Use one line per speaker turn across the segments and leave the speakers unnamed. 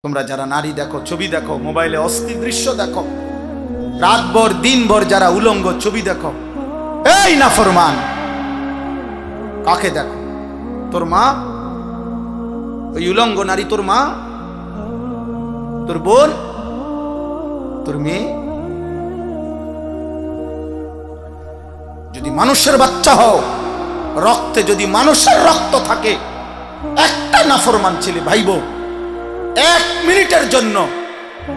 তোমরা যারা নারী দেখো, ছবি দেখো, মোবাইলে অস্থির দৃশ্য দেখো, রাতভর দিনভর যারা উলঙ্গ ছবি দেখো, এই নাফরমান, কাকে দেখো? তোর মা? ওই উলঙ্গ নারী তোর মা, তোর বোন, তোর মেয়ে? যদি মানুষের বাচ্চা হও, রক্তে যদি মানুষের রক্ত থাকে, একটা নাফরমান ছেলে ভাইব এক মিনিটের জন্য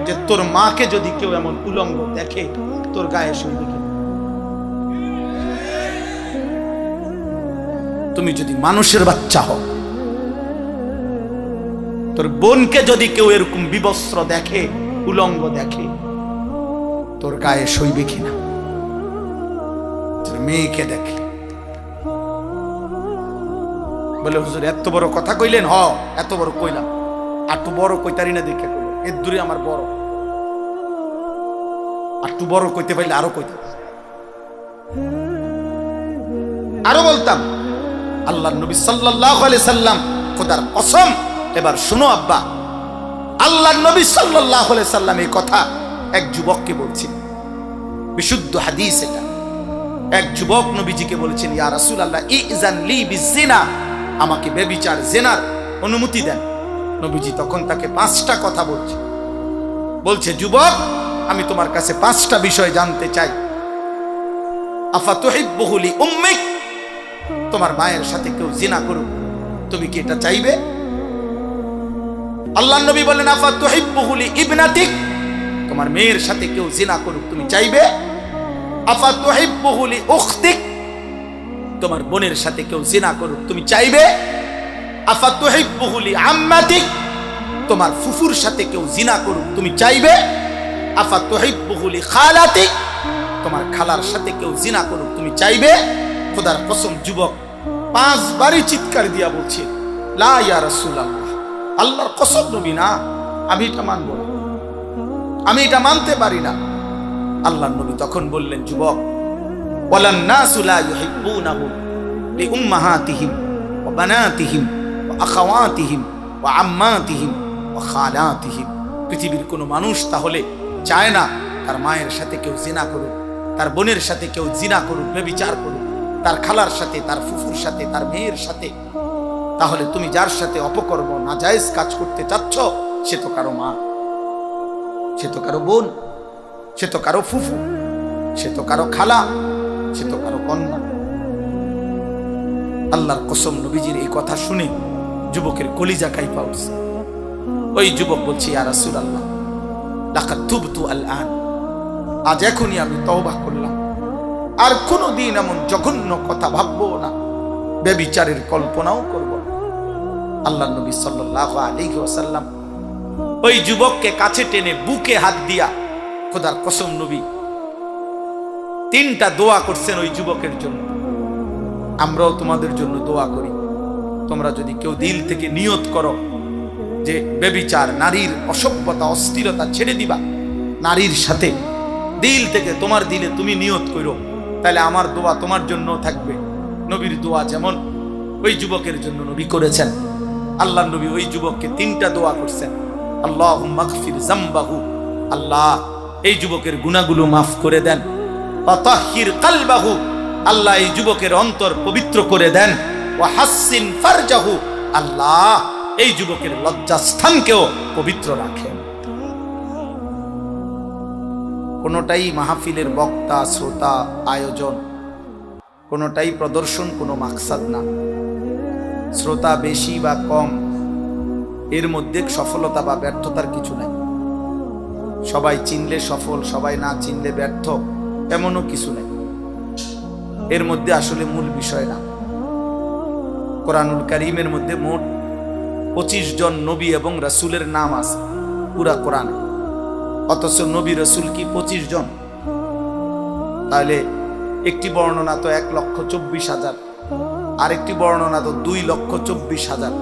যে তোর মাকে যদি কেউ এমন উলঙ্গ দেখে, তোর গায়ে সইবে কি? তুমি যদি মানুষের বাচ্চা হও, তোর বোনকে যদি কেউ এরকম বিবস্ত্র দেখে, উলঙ্গ দেখে, তোর গায়ে সইবে কিনা? তোর মেয়েকে দেখে বলে, হুজুর এত বড় কথা কইলেন? হ, এত বড় কইলাম, একটু বড় কইতারি না দেখে কইল, এর দূরে আমার বড়, একটু বড় কইতে পারলে আরো কইতাম, আরো বলতাম। আল্লাহ নবী সাল্লাল্লাহু আলাইহি সাল্লাম, খোদার কসম, এবার শুনো আব্বা, আল্লাহ নবী সাল্লাল্লাহু আলাইহি সাল্লাম এই কথা এক যুবককে বলছেন, বিশুদ্ধ হাদিস এটা। এক যুবক নবীজিকে বলেছেন, ইয়া রাসূলুল্লাহ ইজান লি বিজিনা, আমাকে ব্যভিচার জিনার অনুমতি দেন। নবীজি তখন তাকে 5টা কথা বলছে, যুবক, আমি তোমার কাছে 5টা বিষয় জানতে চাই। আফা তুহিব্বুহু লি উম্মিক, তোমার মায়ের সাথে কেউ জিনা করুক, তুমি কি এটা চাইবে? আল্লাহর নবী বলেন, আফা তুহিব্বুহু লি ইবনাতিক, তোমার মেয়ের সাথে কেউ জিনা করুক, তুমি চাইবে? আফা তুহিব্বুহু লি উখতিক, তোমার বোনের সাথে কেউ জিনা করুক, তুমি চাইবে? আফা তুহিব্বুহু লি আম্মাতিক, তোমার ফুফুর সাথে কেউ জিনা করুক, তুমি চাইবে? আফা তুহিব্বুহু লি খালাতিক, তোমার খালার সাথে কেউ জিনা করুক, তুমি চাইবে? খোদার কসম, যুবক 5 বারই চিৎকার দিয়া বলছে, লা ইয়া রাসূলুল্লাহ, আল্লাহর কসম নবী, না, আমি এটা মানব না, আমি এটা মানতে পারি না। আল্লাহর নবী তখন বললেন, যুবক, ওয়ালান নাসু লা ইউহিব্বুনাহু লি উম্মাহাতিহিম ওয়া বানাতিহিম ওয়া আখাওয়াতিহিম ওয়া আম্মাতিহিম ওয়া খালাতিহিম, পৃথিবীর কোনো মানুষ তাহলে চায় না তার মায়ের সাথে কেউ জিনা করুক, তার বোনের সাথে কেউ জিনা করুক, ব্যভিচার করুক, তার খালার সাথে, তার ফুফুর সাথে, তার মেয়ের সাথে। তাহলে তুমি যার সাথে অপকর্ম, নাজায়েজ কাজ করতে চাচ্ছ, সে তো কারো মা, সে তো কারো বোন, সে তো কারো ফুফু, সে তো কারো খালা, সে তো কারো কন্যা। আল্লাহর কসম, নবীজির এই কথা শুনে যুবকের কলিজা কাঁপা উঠছে। ওই যুবক বলছে, ইয়া রাসূলুল্লাহ, লাকাদ তুবতু আল-আন, আজ এখনই আমি তওবা করলাম, আর কোনোদিন এমন জঘন্য কথা ভাববো না, ব্যভিচারের কল্পনাও করব না। আল্লাহর নবী সাল্লাল্লাহু আলাইহি ওয়াসাল্লাম ওই যুবককে কাছে টেনে বুকে হাত দিয়া, খোদার কসম, নবী 3টা দোয়া করছেন ওই যুবকের জন্য। আমরাও তোমাদের জন্য দোয়া করি। তোমরা যদি কেউ দিল থেকে নিয়ত করো যে ব্যভিচার, নারীর অসভ্যতা, অস্থিরতা ছেড়ে দিবা, নারীর সাথে দিল থেকে তোমার দিলে তুমি নিয়ত করো, তাহলে আমার দোয়া তোমার জন্য থাকবে। নবীর দোয়া যেমন ওই যুবকের জন্য নবী করেছেন, আল্লাহ নবী ওই যুবককে 3টা দোয়া করছেন। আল্লাহুম্মা গফির যামবাহু, আল্লাহ এই যুবকের গুনাহগুলো মাফ করে দেন। ওয়া তাহহির কলবাহু, আল্লাহ এই যুবকের অন্তর পবিত্র করে দেন। ওয়া হাসসিন ফারজাহু, আল্লাহ এই যুবকের লজ্জাস্থানকেও পবিত্র রাখেন। কোনোটাই মাহফিলের বক্তা, শ্রোতা, আয়োজন, কোনোটাই প্রদর্শন, কোনো মাকসাদ না। শ্রোতা বেশি বা কম, এর মধ্যে সফলতা বা ব্যর্থতার কিছু নাই। সবাই চিনলে সফল, সবাই না চিনলে ব্যর্থ, এমনও কিছু নেই। এর মধ্যে আসলে মূল বিষয় না। কোরআনুল কারীমের মধ্যে মোট 25 জন নবী এবং রাসূলের নাম আছে পুরা কোরআনে, অথচ নবী রাসূল কি 25 জন? তাহলে একটি বর্ণনা তো 1,24,000, আরেকটি বর্ণনা তো 2,24,000,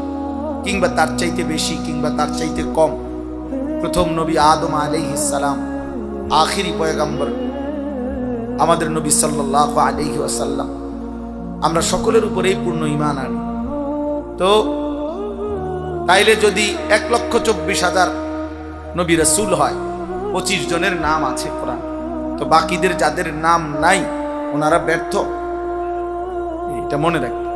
কিংবা তার চাইতে বেশি, কিংবা তার চাইতে কম। প্রথম নবী আদম আলাইহিস সালাম, আখিরি পয়গম্বর আমাদের নবী সাল্লাল্লাহু আলাইহি ওয়াসাল্লাম, আমরা সকলের উপরেই পূর্ণ ঈমান আনি। তো তাইলে যদি 1,24,000 নবী রাসূল হয়, 25 জনের নাম আছে কোরআন। তো বাকিদের যাদের নাম নাই ওনারা ব্যর্থ, এটা মনে রাখবেন।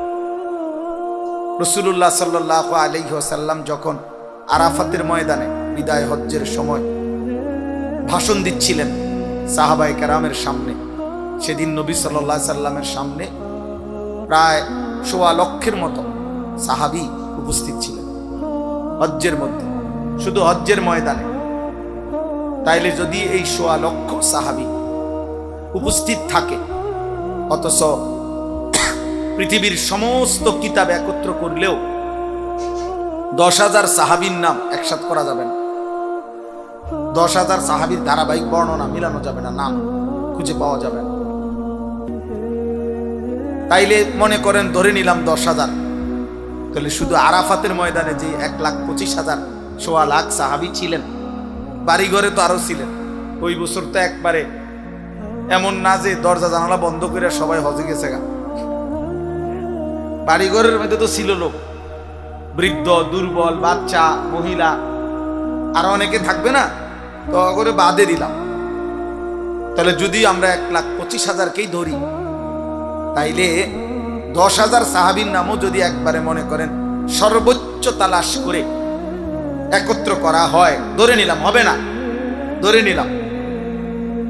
রাসূলুল্লাহ সাল্লাল্লাহু আলাইহি ওয়াসাল্লাম যখন আরাফাতের ময়দানে বিদায় হজ্জের সময় ভাষণ দিচ্ছিলেন সাহাবায়ে কেরামের সামনে, সেদিন নবী সাল্লাল্লাহু আলাইহি সাল্লামের সামনে প্রায় 1.25 লক্ষের মতো সাহাবী উপস্থিত ছিলেন হজ্জের মধ্যে, শুধু হজ্জের ময়দানে। তাইলে যদি এই 1.25 লক্ষ সাহাবী উপস্থিত থাকে, অথচ পৃথিবীর সমস্ত কিতাব একত্র করলেও 10,000 সাহাবীর নাম একসাথ করা যাবে না। 10,000 সাহাবীর ধারাবাহিক বর্ণনা মিলানো যাবে না, নাম খুঁজে পাওয়া যাবে না। তাইলে মনে করেন ধরে নিলাম 10,000, তাহলে শুধু আরাফাতের ময়দানে যে 1,25,000 1.25 লাখ সাহাবী ছিলেন, বাড়িঘরে তো আরো ছিলেন। ওই বছর তো একবারে এমন না যে দরজা জানালা বন্ধ করে সবাই হজে গেছে গা, বাড়িঘরের মধ্যে তো ছিল লোক, বৃদ্ধ, দুর্বল, বাচ্চা, মহিলা, আরো অনেকে থাকবে না, তো করে বাদে দিলাম। তাহলে যদি আমরা 1,25,000কেই ধরি, তাইলে 10,000 সাহাবীর নামও যদি একবারে মনে করেন সর্বোচ্চ তালাশ করে একত্র করা হয়, ধরে নিলাম, হবে না, ধরে নিলাম,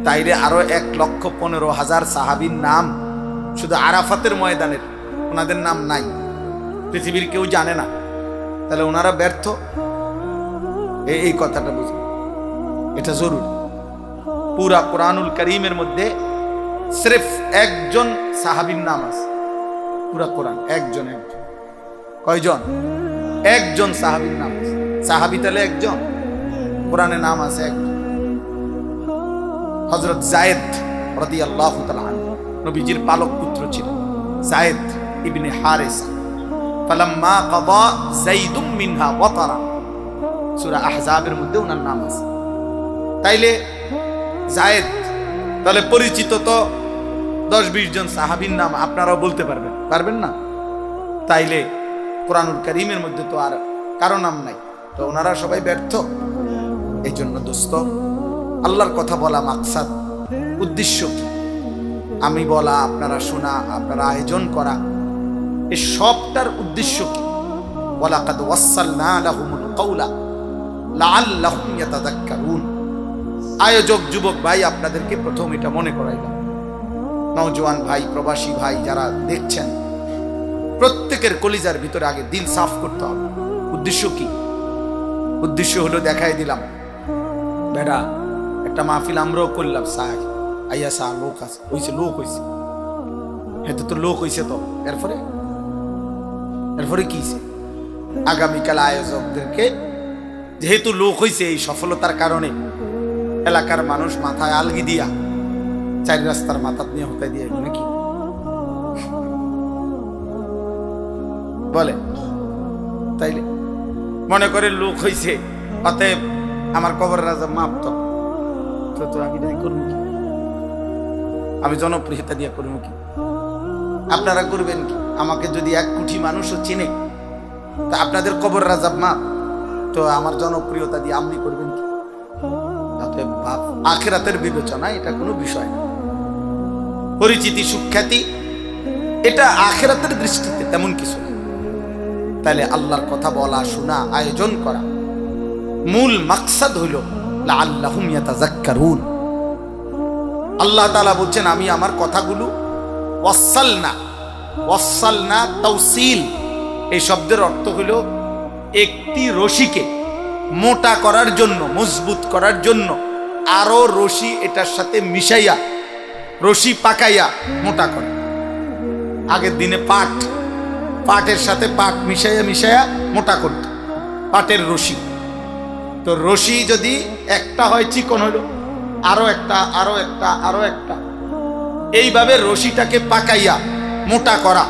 তাইলে আরো 1,15,000 সাহাবীর নাম শুধু আরাফাতের ময়দানের, ওনাদের নাম নাই, পৃথিবীর কেউ জানে না। তাহলে ওনারা ব্যর্থ, এই কথাটা বুঝুন, এটা জরুরি। পুরা কোরআনুল কারীমের মধ্যে সির্ফ একজন সাহাবীর নাম আছে, পুরা কোরআন একজন। কয়জন? একজন সাহাবীর নাম আছে। সাহাবী তাহলে একজন, কোরআনে নাম আছে একজন, হযরত যায়েদ রাদিয়াল্লাহু তাআলা আনহু, নবীজির পালক পুত্র ছিলেন যায়েদ ইবনে হারিসা। ফালাম্মা কাদা যায়েদুম মিনহা ওয়াতারা, সূরা আহজাবের মধ্যে ওনার নাম আছে। তাইলে যায়েদ, তাহলে পরিচিত তো 10-20 জন সাহাবীর নাম আপনারাও বলতে পারবেন, পারবেন না? তাইলে কোরআনুল কারীমের মধ্যে তো আর কারো নাম নাই, তো ওনারা সবাই ব্যর্থ। এই জন্য দোস্ত, আল্লাহর কথা বলা মাকসাদ, উদ্দেশ্য কি? আমি বলা, আপনারা শোনা, আপনারা আয়োজন করা, এই সবটার উদ্দেশ্য কি? ওয়ালাকাদ ওয়াসসালনা লাহুমুল কাওলা লাআল্লাহুম ইয়াতাযাক্কারুন। আয়োজক যুবক ভাই, আপনাদেরকে প্রথম এটা মনে করাইলাম। নওজোয়ান ভাই, প্রবাসী ভাই যারা দেখছেন, প্রত্যেকের কলিজার ভিতরে আগে দিল সাফ করতে হবে। উদ্দেশ্য কি? উদ্দেশ্য হলো দেখাই দিলাম, বেটা একটা মাহফিল আমরাও করলাম, সাহ আইয়া সাহ লোক আছে, হইছে, লোক হইছে, হেতু তো লোক হইছে, তো এরপরে কি আগামীকাল আয়োজকদেরকে যেহেতু লোক হইছে, এই সফলতার কারণে এলাকার মানুষ মাথায় আলগি দিয়া 4 রাস্তার মাথা নিয়ে হতে দিয়ে নাকি বলে, তাইলে মনে করে লোক হইছে, অতএব আমার কবর রাজা মাপ, তো আমি করবো কি? আমি জনপ্রিয়তা দিয়ে করবো কি? আপনারা করবেন কি? আমাকে যদি 1 কোটি মানুষও চিনে, তা আপনাদের কবর রাজাব মাপ, তো আমার জনপ্রিয়তা দিয়ে আপনি করবেন কি? আখিরাতের বিবেচনা এটা কোনো বিষয় না। পরিচিতি, সুখ্যাতি, এটা আখিরাতের দৃষ্টিতে তেমন কিছু না। তাহলে আল্লাহর কথা বলা, শোনা, আয়োজন করা, মূল মাকসাদ হইল লাআল্লাহুম ইয়াতাযাক্কারুন। আল্লাহ তাআলা বলছেন, আমি আমার কথাগুলো ওয়াসালনা তাওসিল, এই শব্দের অর্থ হইল একটি রশিকে মোটা করার জন্য, মজবুত করার জন্য আরো রশি এটার সাথে মিশাইয়া, রশি পাকাইয়া মোটা করে। আগের দিনে পাটের সাথে পাট মিশাইয়া মোটা করত, পাটের রশি। তো রশি যদি একটা হয় চিকন হইল, আরো একটা, আরো একটা, আরো একটা, এইভাবে রশিটাকে পাকাইয়া মোটা করা।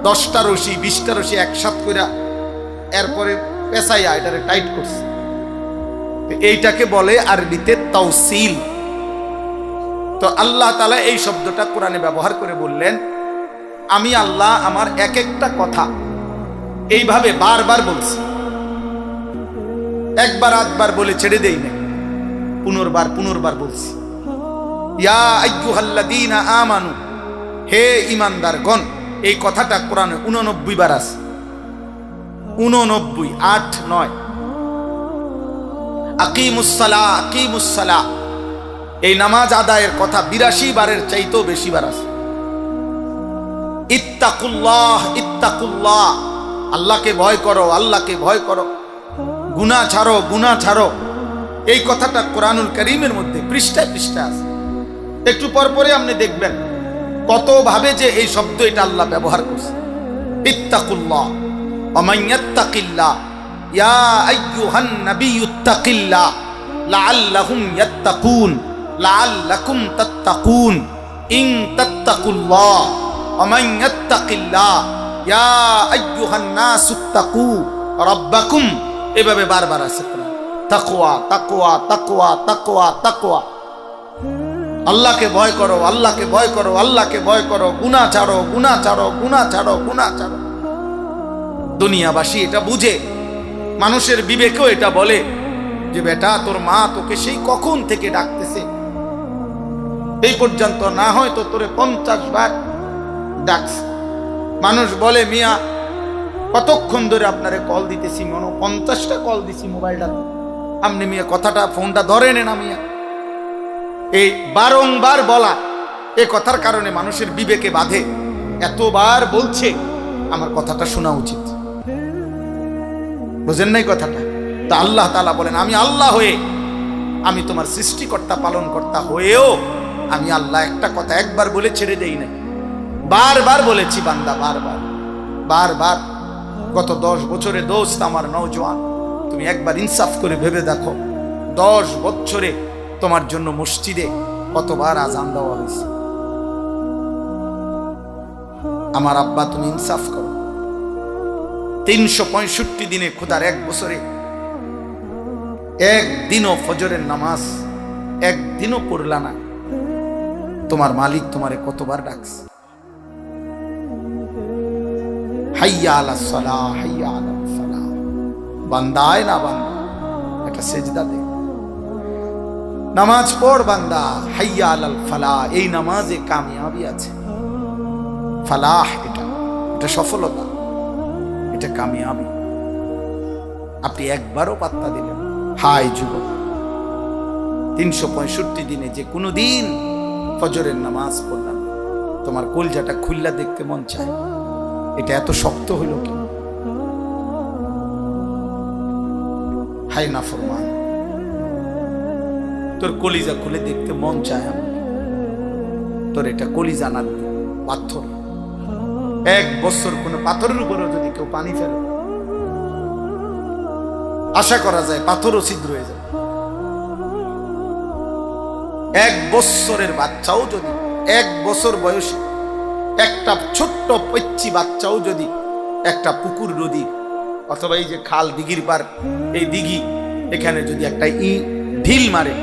10টা রশি, 20টা রশি একসাথ করে এরপরে পেঁচাইয়া এটারে টাইট করছে, এইটাকে বলে আরবিতে তাওসিল। তো আল্লাহ তাআলা এই শব্দটা কোরআনে ব্যবহার করে বললেন, আমি আল্লাহ আমার এক একটা কথা এইভাবে বারবার বলছি, একবার আধবার বলে ছেড়ে দেই না, পুনর্বার বলছি, ইয়া আইয়ুহাল্লাযীনা আমানু, হে ঈমানদারগণ। এই কথাটা কোরআনে 89 বার আছে, 89, 8, 9। আকিমুস সালাহ, এই নামাজ আদায়ের কথা 82 বারের চাইতেও বেশি বার আছে। ইত্তাকুল্লাহ, আল্লাহকে ভয় করো, আল্লাহকে ভয় করো। গুনাহ ছাড়ো, এই কথাটা কোরআনুল কারীমের মধ্যে পৃষ্ঠায় আছে। একটু পরে আপনি দেখবেন কত ভাবে যে এই শব্দ এটা আল্লাহ ব্যবহার করছে। ইত্তাকুল্লাহ ওয়া মান ইয়াত্তাকিল্লাহ, ইয়া আইয়ুহান নাবিয়্যুত্তাকিল্লাহ লাআল্লাকুম তাত্তাকুন, ইন তাত্তাকুল্লাহ ওয়া মান ইয়াত্তাকিল্লাহ ইয়া আইয়ুহান নাসুত্তাকু রাব্বাকুম। এভাবে বারবার আছে তাকওয়া, তাকওয়া, তাকওয়া, তাকওয়া, তাকওয়া। আল্লাহকে ভয় করো, আল্লাহকে ভয় করো, আল্লাহকে ভয় করো। গুনাহ ছাড়ো, গুনাহ ছাড়ো, গুনাহ ছাড়ো, গুনাহ ছাড়ো। দুনিয়াবাসী এটা বুঝে, মানুষের বিবেকেও এটা বলে যে বেটা তোর মা তোকে সেই কখন থেকে ডাকতেছে, এই পর্যন্ত না হয় তো তোরে 50 বার ডাকছে। মানুষ বলে মিয়া কতক্ষণ ধরে আপনারে কল দিতেছি, মনে 50টা কল দিছি মোবাইলটা, আপনি মিয়া কথাটা ফোনটা ধরে নেন। মিয়া এই বারংবার বলা এই কথার কারণে মানুষের বিবেকে বাধে, এতবার বলছে আমার কথাটা শোনা উচিত। বুঝেন নাই কথাটা? তা আল্লাহ তাআলা বলেন আমি আল্লাহ হয়ে, আমি তোমার সৃষ্টিকর্তা পালনকর্তা হয়েও আমি আল্লাহ একটা কথা একবার বলে ছেড়ে দেই নাই, বারবার বলেছি বান্দা, বারবার। গত 10 বছরে দোস্ত আমার নওজোয়ান, তুমি একবার ইনসাফ করে ভেবে দেখো 10 বছরে তোমার জন্য মসজিদে কতবার আজান দেওয়া হয়েছে। আমার আব্বা তুমি ইনসাফ করো, 365 দিনে খোদার 1 বছরে একদিনও ফজরের নামাজ একদিনও পড়লা না, তোমার মালিক তোমারে কতবার ডাকছে। হাইয়া আলাস সালাহ, হাইয়া আলাল ফালাহ। বান্দায় না বান্দা একটা সেজদা দে, নামাজ পড় বান্দা, হাইয়া আলাল ফালাহ। এই নামাজে কামিয়াবি আছে, ফালাহ এটা সফলতা, এটা কামিয়াবি। আপনি একবারও পাত্তা দিলেন? হাই যুবক, 365 দিনে যে কোনো দিন ফজরের নামাজ পড়লাম, তোমার কলজাটা খুললা দেখতে মন চায়, এটা এত শক্ত হইল কি? হাই নাফরমান, তোর কলিজা খুলে দেখতে মন চায় আমার, তোর এটা কলিজা না পাথর। 1 বছর কোন পাথরের উপরে যদি কেউ পানি ফেলে, আশা করা যায় পাথরও ছিদ্র হয়ে যায়। 1 বছরের বাচ্চাও যদি, 1 বছর বয়সে একটা ছোট্ট পচ্চি বাচ্চাও যদি একটা পুকুর নদী অথবা এই যে খাল দিঘির পার, এই দিঘি এখানে যদি একটা ঢিল মারে,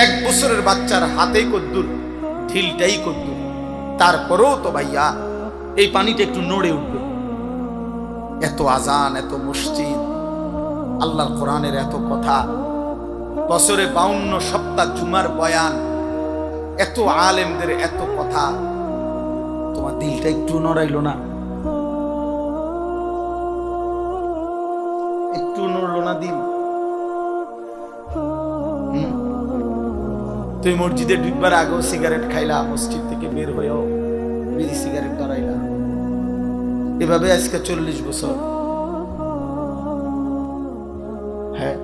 1 বছরের বাচ্চার হাতে কদ্দুর, ঢিলটাই কদ্দুর, তারপরেও তো ভাইয়া এই পানিটা একটু নড়ে উঠবে। এত আজান, এত মসজিদ, আল্লাহর কোরআনের এত কথা, বছরে 52 সপ্তাহ জুমার বয়ান, এত আলেমদের এত কথা, তোমার দিলটা একটু নড়াইলো না? একটু নড়লো না দিল? তুই মসজিদে ঢুকবার আগেও সিগারেট খাইলা, মসজিদ থেকে বের হয়েও বিড়ি সিগারেট ধরাইলা, এভাবে আজকে 40 বছর। হ্যাঁ,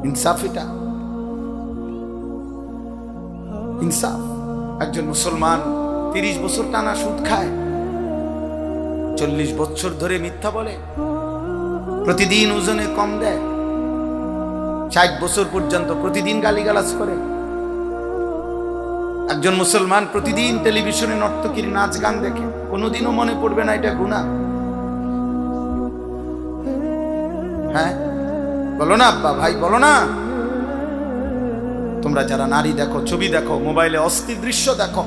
ইনসাফ এটা, ইনসাফ। একজন মুসলমান 30 বছর টানা সুদ খায়, 40 বছর ধরে মিথ্যা বলে, প্রতিদিন ওজনে কম দেয়, 60 বছর পর্যন্ত প্রতিদিন গালিগালাজ করে। একজন মুসলমান প্রতিদিন টেলিভিশনে নর্তকীর নাচ গান দেখে, কোনোদিনও মনে পড়বে না এটা গুনাহ। হ্যাঁ, বলো না আব্বা, ভাই বলো না। তোমরা যারা নারী দেখো, ছবি দেখো, মোবাইলে অস্থির দৃশ্য দেখো,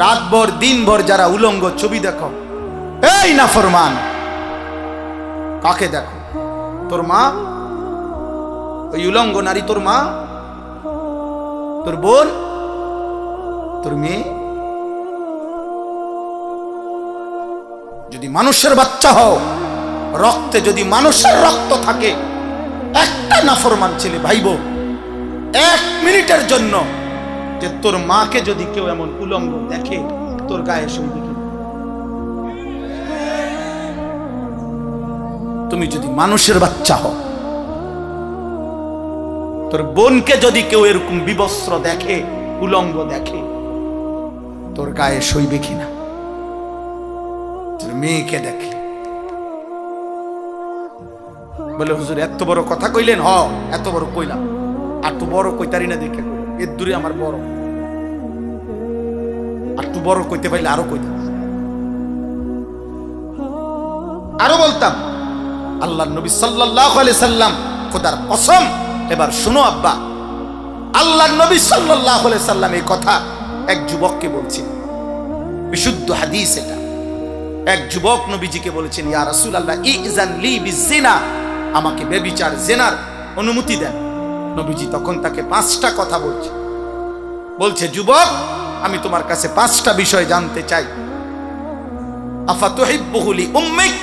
রাতভর দিনভর যারা উলঙ্গ ছবি দেখো, এই নাফরমান, কাকে দেখো? তোর মা ওই উলঙ্গ নারী তোর মা, তোর বোন, তোর মেয়ে? যদি মানুষের বাচ্চা হও, রক্তে যদি মানুষের রক্ত থাকে, একটা নাফরমান ছেলে ভাইব 1 মিনিটের জন্য যে তোর মাকে যদি কেউ এমন উলঙ্গ দেখে, তোর গায়ে সইবে কি? তুমি যদি মানুষের বাচ্চা হও, তোর বোনকে যদি কেউ এরকম বিবস্ত্র দেখে, উলঙ্গ দেখে, তোর গায়ে সইবে কিনা? তোর মেয়েকে দেখে বলে হুজুর এত বড় কথা কইলেন? হ, এত বড় কইলাম, আর তো বড় কইতারি না দেখে কইলাম, এর দূরে আমার বড়, আর তো বড় কইতে পাইলে আরো কইতাম, আরো বলতাম। আল্লাহর নবী সাল্লাল্লাহু আলাইহি সাল্লাম, খোদার কসম, এবার শুনো আব্বা, আল্লাহর নবী সাল্লাল্লাহু আলাইহি সাল্লাম এই কথা এক যুবককে বলছেন, বিশুদ্ধ হাদিস এটা। এক যুবক নবীজিকে বলেছেন, ইয়া রাসূলুল্লাহ ইজান লি বিজিনা, আমাকে ব্যভিচার জেনার অনুমতি দেন। নবীজি তখন তাকে 5টা কথা বলছে, যুবক আমি তোমার কাছে 5টা বিষয় জানতে চাই। আফাতুহিব্বুহু লি উম্মিক,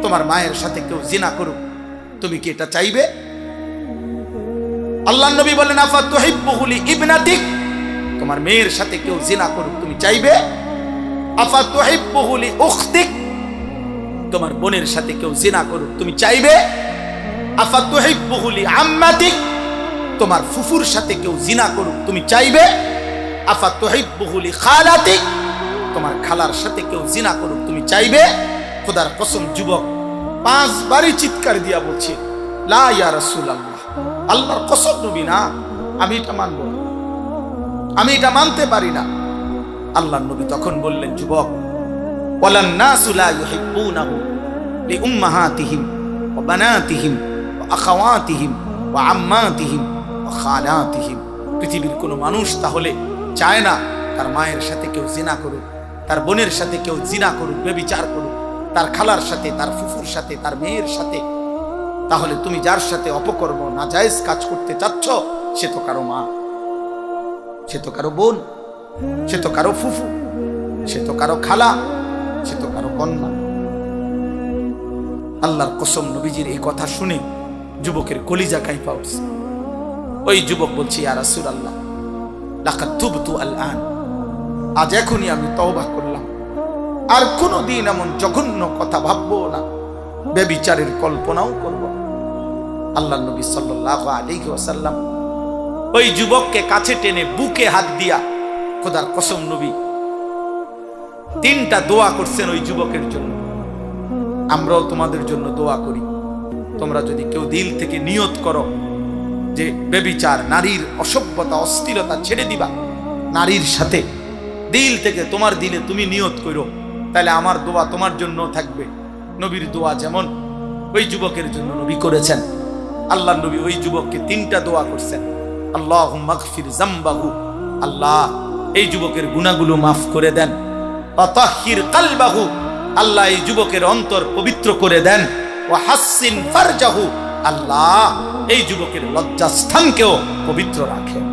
তোমার মায়ের সাথে কেউ জিনা করুক, তুমি কি এটা চাইবে? আল্লাহর নবী বলেন, আফাতুহিব্বুহু লি ইবনাতিক, তোমার মেয়ের সাথে কেউ জিনা করুক, তুমি চাইবে? আফাতুহিব্বুহু লি উখতিক, তোমার বোনের সাথে কেউ জিনা করুক, তুমি চাইবে? আফাতুহিব্বুহু লি আম্মাতিক, তোমার ফুফুর সাথে কেউ জিনা করুক, তুমি চাইবে? আফাতুহিব্বুহু লি খালাতিক, তোমার খালার সাথে কেউ জিনা করুক, তুমি চাইবে? খোদার কসম যুবক 5 বারই চিৎকার দিয়া বলছে, লা ইয়া রাসূলুল্লাহ, আল্লাহর কসম নবী না, আমি এটা মানব না, আমি এটা মানতে পারি না। আল্লাহর নবী তখন বললেন, যুবক ওয়ালান নাসু লা ইউহিব্বুনাহু লিউম্মাহাতিহিম ওয়া বানাতিহিম ওয়া আখাওয়াতিহিম ওয়া আম্মাতিহিম ওয়া খালাতিহিম, পৃথিবীর কোনো মানুষ তাহলে চায় না তার মায়ের সাথে কেউ জিনা করুক, তার বোনের সাথে কেউ জিনা করুক, ব্যভিচার করুক, তার খালার সাথে, তার ফুফুর সাথে, তার মেয়ের সাথে। তাহলে তুমি যার সাথে অপকর্ম নাজায়েজ কাজ করতে চাচ্ছ, সে তো কারো মা, সে তো কারো বোন, সে তো কারো ফুফু, সে তো কারো খালা, সে তো কারো কন্যা। আল্লাহর কসম নবীজির এই কথা শুনে যুবকের কলিজা কাঁপা উঠছে। ওই যুবক বলছে, ইয়া রাসূলুল্লাহ লাকাদ তুবতু আল-আন, আজ এখনই আমি তওবা করলাম, আর কোনোদিন এমন জঘন্য কথা ভাববো না, ব্যভিচারের কল্পনাও করব না। আল্লাহর নবী সাল্লাল্লাহু আলাইহি ওয়াসাল্লাম ওই যুবককে কাছে টেনে বুকে হাত দিয়া, খোদার কসম নবী 3টা দোয়া করছেন ওই যুবকের জন্য। আমরাও তোমাদের জন্য দোয়া করি, তোমরা যদি কেউ দিল থেকে নিয়ত করো যে ব্যভিচার, নারীর অসভ্যতা, অশ্লীলতা ছেড়ে দিবা, নারীর সাথে দিল থেকে তোমার দিলে তুমি নিয়ত করো, তাহলে আমার দোয়া তোমার জন্য থাকবে। নবীর দোয়া যেমন ওই যুবকের জন্য নবী করেছেন, আল্লাহর নবী ওই যুবককে 3টা দোয়া করছেন। আল্লাহুম্মা গফির যামবাহু, আল্লাহ এই যুবকের গুনাহগুলো মাফ করে দেন। ওয়া তাহহির কলবাহু, আল্লাহ এই যুবকের অন্তর পবিত্র করে দেন। ওয়া হাসসিন ফারজাহু, আল্লাহ এই যুবকের লজ্জাস্থানকেও পবিত্র রাখেন।